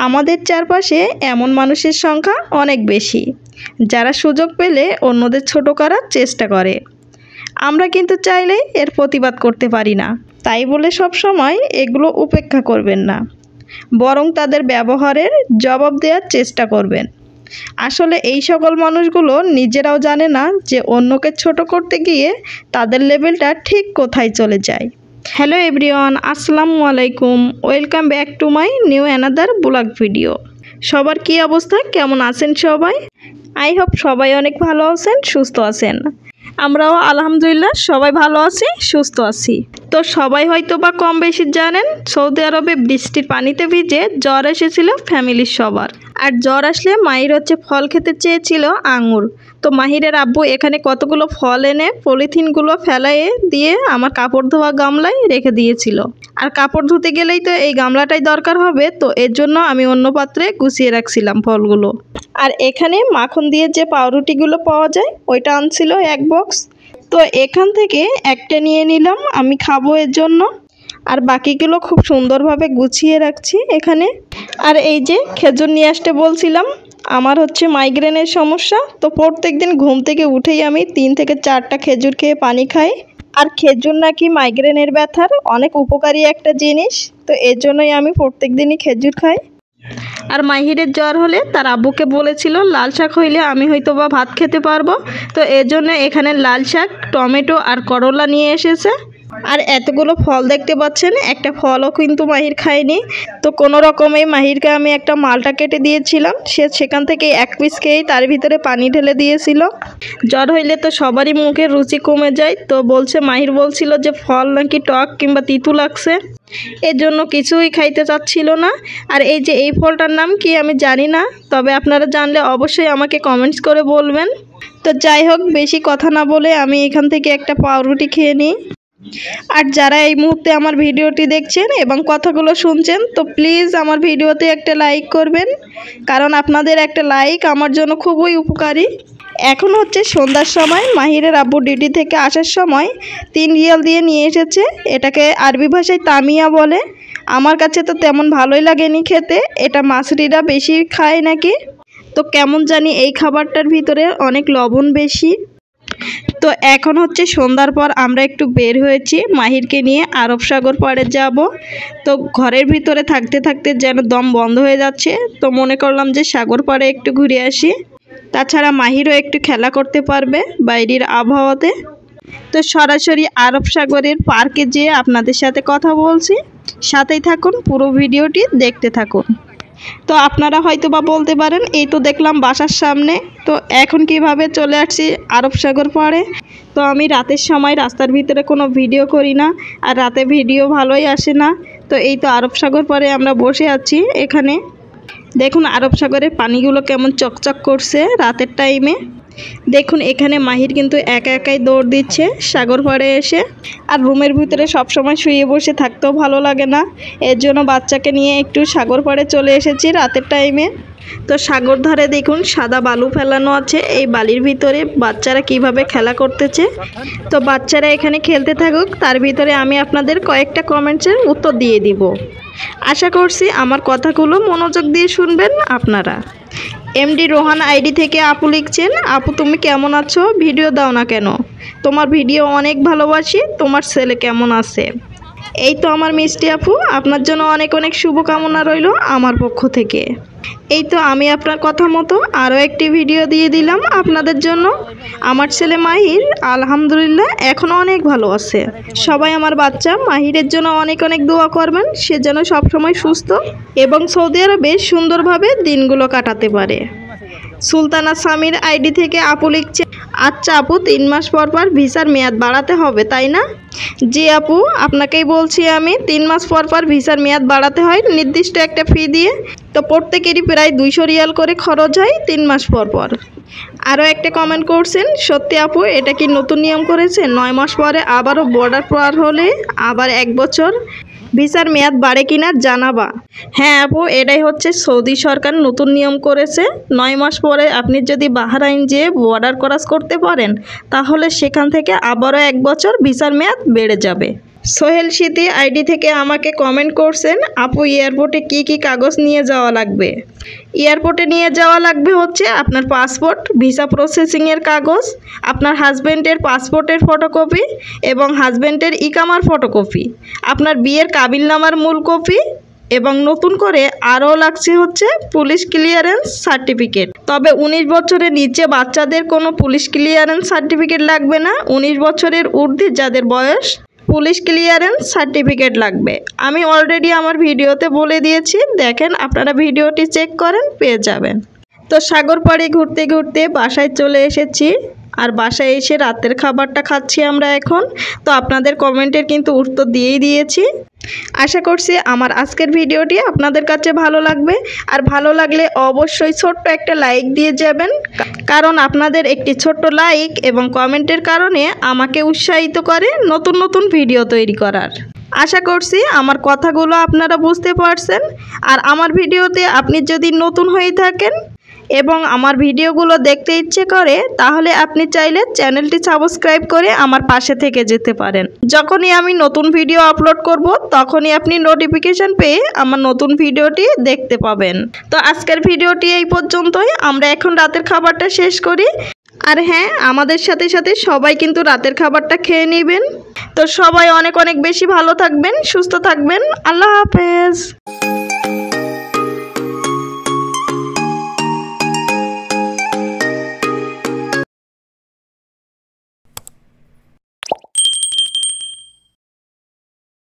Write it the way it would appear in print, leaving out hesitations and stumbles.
আমাদের চারপাশে এমন মানুষের সংখ্যা অনেক বেশি, যারা সুযোগ পেলে অন্যদের ছোট করার চেষ্টা করে। আমরা কিন্তু চাইলেই এর প্রতিবাদ করতে পারি না, তাই বলে সব সময় এগুলো উপেক্ষা করবেন না, বরং তাদের ব্যবহারের জবাব দেওয়ার চেষ্টা করবেন। আসলে এই সকল মানুষগুলো নিজেরাও জানে না যে অন্যকে ছোট করতে গিয়ে তাদের লেভেলটা ঠিক কোথায় চলে যায়। হ্যালো এভরিওয়ান, আসসালামু আলাইকুম, welcome back to my new another blog video. সবার কি অবস্থা, কেমন আছেন সবাই? আই হোপ সবাই অনেক ভালো আছেন, সুস্থ আছেন। আমরাও আলহামদুলিল্লাহ সবাই ভালো আছি, সুস্থ আছি। তো সবাই হয়তো বা কম বেশি জানেন, সৌদি আরবে বৃষ্টির পানিতে ভিজে জ্বর এসেছিল ফ্যামিলির সবার। আর জ্বর আসলে মাহির ফল খেতে চেয়েছিল আঙুর। তো মাহিরের আব্বু এখানে কতগুলো ফল এনে পলিথিনগুলো ফেলাইয়ে দিয়ে আমার কাপড় ধোয়া গামলায় রেখে দিয়েছিল। আর কাপড় ধুতে গেলেই তো এই গামলাটাই দরকার হবে, তো এর জন্য আমি অন্য পাত্রে গুছিয়ে রাখছিলাম ফলগুলো। আর এখানে মাখন দিয়ে যে পাউরুটিগুলো পাওয়া যায় ওইটা আনছিল এক বক্স। তো এখান থেকে একটা নিয়ে নিলাম, আমি খাবো এর জন্য। আর বাকিগুলো খুব সুন্দরভাবে গুছিয়ে রাখছি এখানে। আর এই যে খেজুর নিয়ে আসতে বলছিলাম, আমার মাইগ্রেনের সমস্যা। তো প্রত্যেক দিন ঘুম থেকে উঠেই আমি 3 থেকে 4টা খেজুর খেয়ে পানি খাই। আর খেজুর নাকি মাইগ্রেনের ব্যথার অনেক উপকারী একটা জিনিস, তো এর জন্যই আমি প্রত্যেক দিনই খেজুর খাই। আর মাহিরের জ্বর হলে তার আব্বুকে বলেছিল লাল শাক হইলে আমি হয়তো বা ভাত খেতে পারবো, তো এর জন্য এখানে লাল শাক, টমেটো আর করলা নিয়ে এসেছে। আর এতগুলো ফল দেখতে পাচ্ছেন, একটা ফলও কিন্তু মাহির খায়নি। তো কোনো রকমে মাহিরকে আমি একটা মালটা কেটে দিয়েছিলাম, সে সেখান থেকে এক পিস খেয়েই তার ভিতরে পানি ঢেলে দিয়েছিল। জ্বর হইলে তো সবারই মুখের রুচি কমে যায়, তো মাহির বলছিল যে ফল নাকি টক কিংবা তিতু লাগছে, এর জন্য কিছুই খাইতে চাচ্ছিল না। আর এই যে এই ফলটার নাম কি আমি জানি না, তবে আপনারা জানলে অবশ্যই আমাকে কমেন্টস করে বলবেন। তো যাই হোক, বেশি কথা না বলে আমি এখান থেকে একটা পাউরুটি খেয়ে নিই। আর যারা এই মুহূর্তে আমার ভিডিওটি দেখছেন এবং কথাগুলো শুনছেন, তো প্লিজ আমার ভিডিওতে একটা লাইক করবেন, কারণ আপনাদের একটা লাইক আমার জন্য খুবই উপকারী। এখন সন্ধ্যার সময়, মাহিরের আব্বু ডিউটি থেকে আসার সময় 3 রিয়াল দিয়ে নিয়ে এসেছে। এটাকে আরবি ভাষায় তামিয়া বলে। আমার কাছে তো তেমন ভালোই লাগেনি খেতে, এটা মাসরিরা বেশি খায় নাকি। তো কেমন জানি এই খাবারটার ভিতরে অনেক লবণ বেশি। তো এখন সন্ধ্যার পর আমরা একটু বের হয়েছি মাহিরকে নিয়ে আরব সাগর পাড়ে যাব। তো ঘরের ভিতরে থাকতে থাকতে যেন দম বন্ধ হয়ে যাচ্ছে, তো মনে করলাম যে সাগর পাড়ে একটু ঘুরে আসি। তাছাড়া মাহিরও একটু খেলা করতে পারবে বাইরের আবহাওয়াতে। তো সরাসরি আরব সাগরের পার্কে যেয়ে আপনাদের সাথে কথা বলছি, সাথেই থাকুন, পুরো ভিডিওটি দেখতে থাকুন। তো আপনারা হয়তো বা বলতে পারেন, এই তো দেখলাম বাসার সামনে, তো এখন কিভাবে চলে আসছি আরব সাগর পাড়ে। তো আমি রাতের সময় রাস্তার ভিতরে কোনো ভিডিও করি না, আর রাতে ভিডিও ভালোই আসে না। তো এই তো আরব সাগর পাড়ে আমরা বসে আছি। এখানে দেখুন আরব সাগরের পানিগুলো কেমন চকচক করছে রাতের টাইমে। দেখুন এখানে মাহির কিন্তু একা একাই দৌড় দিচ্ছে সাগর পাড়ে এসে। আর রুমের ভিতরে সবসময় শুয়ে বসে থাকতেও ভালো লাগে না, এর জন্য বাচ্চাকে নিয়ে একটু সাগর পাড়ে চলে এসেছি রাতের টাইমে। তো সাগর ধারে দেখুন সাদা বালু ফেলানো আছে, এই বালির ভিতরে বাচ্চারা কিভাবে খেলা করতেছে। তো বাচ্চারা এখানে খেলতে থাকুক, তার ভিতরে আমি আপনাদের কয়েকটা কমেন্টসের উত্তর দিয়ে দিব। আশা করছি আমার কথাগুলো মনোযোগ দিয়ে শুনবেন আপনারা। এমডি রোহান আইডি থেকে আপু লিখছেন, আপু তুমি কেমন আছো, ভিডিও দাও না কেন? তোমার ভিডিও অনেক ভালোবাসি, তোমার ছেলে কেমন আছে? এই তো আমার মিষ্টি আপু, আপনার জন্য অনেক অনেক শুভকামনা রইল আমার পক্ষ থেকে। এই তো আমি আপনার কথা মতো আরও একটি ভিডিও দিয়ে দিলাম আপনাদের জন্য। আমার ছেলে মাহির আলহামদুলিল্লাহ এখনও অনেক ভালো আছে। সবাই আমার বাচ্চা মাহিরের জন্য অনেক অনেক দোয়া করবেন, সে যেন সবসময় সুস্থ এবং সৌদি আরবে সুন্দরভাবে দিনগুলো কাটাতে পারে। সুলতানা সামির আইডি থেকে আপু লিখছে, আচ্ছা আপু 3 মাস পর পর ভিসার মেয়াদ বাড়াতে হবে তাই না? জি আপু, আপনাকেই বলছি আমি, 3 মাস পর পর ভিসার মেয়াদ বাড়াতে হয় নির্দিষ্ট একটা ফি দিয়ে। তো প্রত্যেকেরই প্রায় 200 রিয়াল করে খরচ হয় 3 মাস পর পর। আরও একটা কমেন্ট করছেন, সত্যি আপু এটা কি নতুন নিয়ম করেছে? 9 মাস পরে আবারও বর্ডার পার হলে আবার 1 বছর ভিসার মেয়াদ বাড়ে কিনা জানাবা। হ্যাঁ আপু, এটাই সৌদি সরকার নতুন নিয়ম করেছে। 9 মাস পরে আপনি যদি বাহরাইন যেয়ে বর্ডার ক্রস করতে পারেন, তাহলে সেখান থেকে আবারও 1 বছর ভিসার মেয়াদ বেড়ে যাবে। সোহেল স্মৃতি আইডি থেকে আমাকে কমেন্ট করছেন, আপু এয়ারপোর্টে কি কি কাগজ নিয়ে যাওয়া লাগবে। এয়ারপোর্টে নিয়ে যাওয়া লাগবে হচ্ছে আপনার পাসপোর্ট, ভিসা প্রসেসিংয়ের কাগজ, আপনার হাজব্যান্ডের পাসপোর্টের ফটোকপি এবং হাজব্যান্ডের ইকামার ফটোকপি, আপনার বিয়ের কাবিলনামার মূল কপি এবং নতুন করে আরও লাগছে হচ্ছে পুলিশ ক্লিয়ারেন্স সার্টিফিকেট। তবে 19 বছরের নিচে বাচ্চাদের কোনো পুলিশ ক্লিয়ারেন্স সার্টিফিকেট লাগবে না। 19 বছরের ঊর্ধ্বে যাদের বয়স পুলিশ ক্লিয়ারেন্স সার্টিফিকেট লাগবে। আমি অলরেডি আমার ভিডিওতে বলে দিয়েছি, দেখেন আপনারা ভিডিওটি চেক করেন, পেয়ে যাবেন। তো সাগর পাড়ে ঘুরতে ঘুরতে বাসায় চলে এসেছি, আর বাসায় এসে রাতের খাবারটা খাচ্ছি আমরা এখন। তো আপনাদের কমেন্টের কিন্তু উত্তর দিয়েই দিয়েছি। আশা করছি আমার আজকের ভিডিওটি আপনাদের কাছে ভালো লাগবে, আর ভালো লাগলে অবশ্যই ছোট্ট একটা লাইক দিয়ে যাবেন, কারণ আপনাদের একটি ছোট্ট লাইক এবং কমেন্টের কারণে আমাকে উৎসাহিত করে নতুন নতুন ভিডিও তৈরি করার। আশা করছি আমার কথাগুলো আপনারা বুঝতে পারছেন। আর আমার ভিডিওতে আপনি যদি নতুন হয়ে থাকেন এবং আমার ভিডিওগুলো দেখতে ইচ্ছে করে, তাহলে আপনি চাইলে চ্যানেলটি সাবস্ক্রাইব করে আমার পাশে থেকে যেতে পারেন। যখনই আমি নতুন ভিডিও আপলোড করব, তখনই আপনি নোটিফিকেশন পেয়ে আমার নতুন ভিডিওটি দেখতে পাবেন। তো আজকের ভিডিওটি এই পর্যন্তই। আমরা এখন রাতের খাবারটা শেষ করি। আর হ্যাঁ, আমাদের সাথে সাথে সবাই কিন্তু রাতের খাবারটা খেয়ে নেবেন। তো সবাই অনেক অনেক বেশি ভালো থাকবেন, সুস্থ থাকবেন। আল্লাহ হাফেজ।